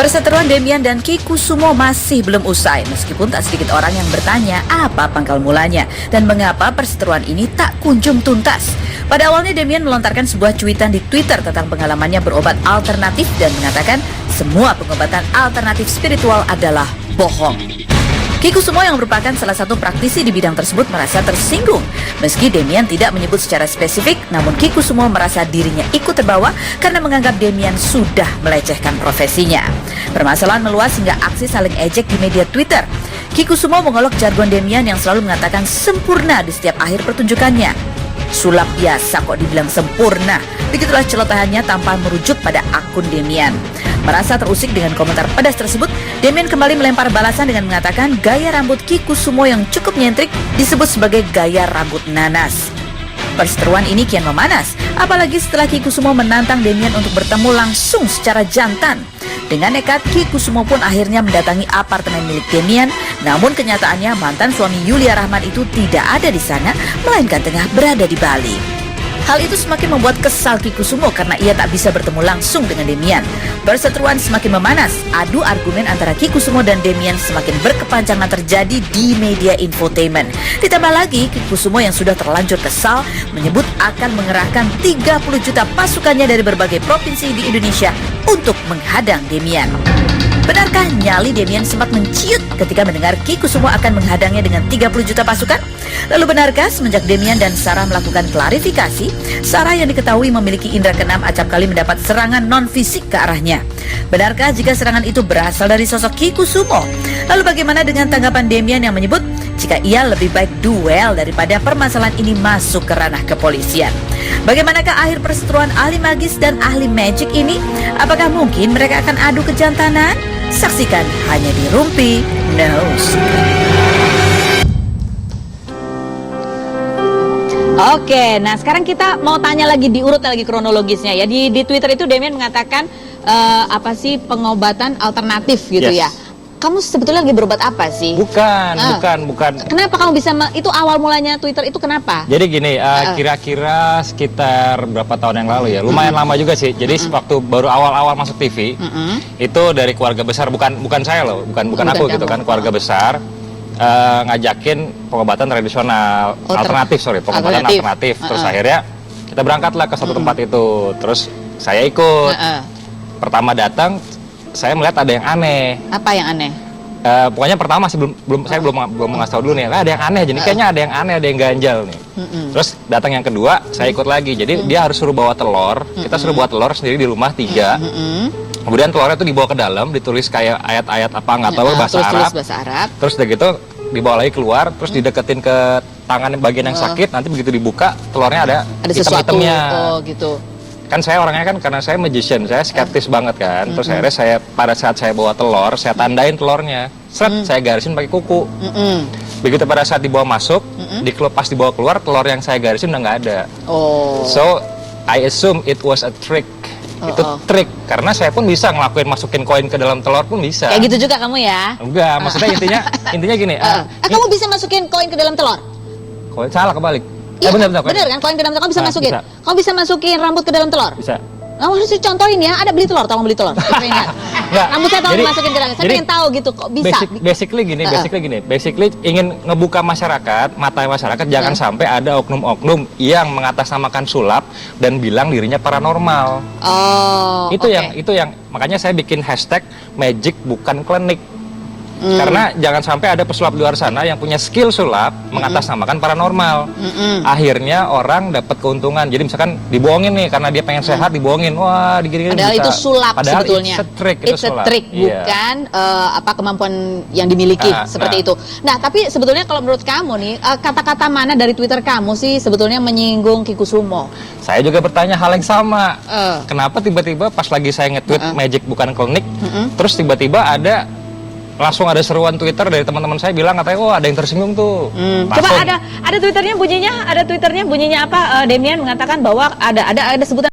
Perseteruan Demian dan Kikusumo masih belum usai, meskipun tak sedikit orang yang bertanya apa pangkal mulanya dan mengapa perseteruan ini tak kunjung tuntas. Pada awalnya Demian melontarkan sebuah cuitan di Twitter tentang pengalamannya berobat alternatif dan mengatakan semua pengobatan alternatif spiritual adalah bohong. Kikusumo yang merupakan salah satu praktisi di bidang tersebut merasa tersinggung. Meski Demian tidak menyebut secara spesifik, namun Kikusumo merasa dirinya ikut terbawa karena menganggap Demian sudah melecehkan profesinya. Permasalahan meluas hingga aksi saling ejek di media Twitter. Kikusumo mengolok jargon Demian yang selalu mengatakan sempurna di setiap akhir pertunjukannya. Sulap biasa kok dibilang sempurna. Begitulah celotehannya tanpa merujuk pada akun Demian. Merasa terusik dengan komentar pedas tersebut, Demian kembali melempar balasan dengan mengatakan gaya rambut Kikusumo yang cukup nyentrik disebut sebagai gaya rambut nanas. Perseteruan ini kian memanas, apalagi setelah Kikusumo menantang Demian untuk bertemu langsung secara jantan. Dengan nekat, Kikusumo pun akhirnya mendatangi apartemen milik Demian, namun kenyataannya mantan suami Yulia Rahman itu tidak ada di sana, melainkan tengah berada di Bali. Hal itu semakin membuat kesal Kikusumo karena ia tak bisa bertemu langsung dengan Demian. Perseteruan semakin memanas, adu argumen antara Kikusumo dan Demian semakin berkepanjangan terjadi di media infotainment. Ditambah lagi, Kikusumo yang sudah terlanjur kesal menyebut akan mengerahkan 30 juta pasukannya dari berbagai provinsi di Indonesia untuk menghadang Demian. Benarkah nyali Demian sempat menciut ketika mendengar Kikusumo akan menghadangnya dengan 30 juta pasukan? Lalu benarkah semenjak Demian dan Sarah melakukan klarifikasi, Sarah yang diketahui memiliki indera keenam acap kali mendapat serangan non-fisik ke arahnya? Benarkah jika serangan itu berasal dari sosok Kikusumo? Lalu bagaimana dengan tanggapan Demian yang menyebut jika ia lebih baik duel daripada permasalahan ini masuk ke ranah kepolisian? Bagaimanakah akhir perseteruan ahli magis dan ahli magic ini? Apakah mungkin mereka akan adu kejantanan? Saksikan hanya di Rumpi Knows. Oke, nah sekarang kita mau tanya lagi, diurut lagi kronologisnya ya. Di Twitter itu Demian mengatakan apa sih pengobatan alternatif gitu ya. Kamu sebetulnya lagi berobat apa sih? Bukan. Kenapa kamu bisa, itu awal mulanya Twitter itu kenapa? Jadi gini, kira-kira sekitar berapa tahun yang lalu ya, lumayan lama juga sih. Jadi waktu baru awal-awal masuk TV, itu dari keluarga besar, bukan saya loh, bukan aku gitu kan, keluarga besar ngajakin pengobatan tradisional, pengobatan alternatif. Terus akhirnya kita berangkatlah ke satu tempat itu, terus saya ikut. Pertama datang, saya melihat ada yang aneh. Apa yang aneh? Pokoknya pertama masih saya belum ngasih tahu dulu nih. Ada yang aneh, jadi kayaknya ada yang aneh, ada yang ganjal nih. Terus datang yang kedua, saya ikut lagi. Jadi dia harus suruh bawa telur. Kita suruh bawa telur sendiri di rumah 3. Kemudian telurnya itu dibawa ke dalam, ditulis kayak ayat-ayat apa nggak tahu bahasa Arab. Terus udah gitu dibawa lagi keluar, terus dideketin ke tangan bagian yang sakit. Nanti begitu dibuka, telurnya ada hitam-hitamnya. Oh gitu. Kan saya orangnya kan, karena saya magician, saya skeptis banget kan. Terus akhirnya pada saat saya bawa telur, saya tandain telurnya, saya garisin pakai kuku. Begitu pada saat dibawa masuk, pas dibawa keluar, telur yang saya garisin udah nggak ada. So I assume it was a trick. Itu trik, karena saya pun bisa masukin koin ke dalam telur pun bisa. Kayak gitu juga kamu ya? Enggak, maksudnya intinya gini. Kamu bisa masukin koin ke dalam telur? Koin salah kebalik. Iya, benar kan, koin ke dalam telur kamu bisa masukin. Bisa. Kamu bisa masukin rambut ke dalam telur? Bisa. Kamu harus contohin ya, ada beli telur, tolong beli telur. Rambut saya tolong dimasukin ke dalam. Saya pengen tahu gitu, kok bisa? Basically ingin ngebuka masyarakat, mata masyarakat, jangan sampai ada oknum-oknum yang mengatasnamakan sulap dan bilang dirinya paranormal. Itu yang makanya saya bikin hashtag magic bukan klinik. Karena jangan sampai ada pesulap di luar sana yang punya skill sulap mengatasnamakan paranormal. Akhirnya orang dapat keuntungan. Jadi misalkan dibohongin nih karena dia pengen sehat, dibohongin, wah digini-gini. Padahal itu sulap sebetulnya. It's a trick, bukan kemampuan yang dimiliki seperti itu. Nah, tapi sebetulnya kalau menurut kamu nih, kata-kata mana dari Twitter kamu sih sebetulnya menyinggung Kikusumo? Saya juga bertanya hal yang sama. Kenapa tiba-tiba pas lagi saya nge-tweet magic bukan klinik, terus tiba-tiba langsung ada seruan Twitter dari teman-teman saya bilang katanya, oh ada yang tersinggung tuh. Coba ada Twitternya bunyinya apa? Demian mengatakan bahwa ada sebutan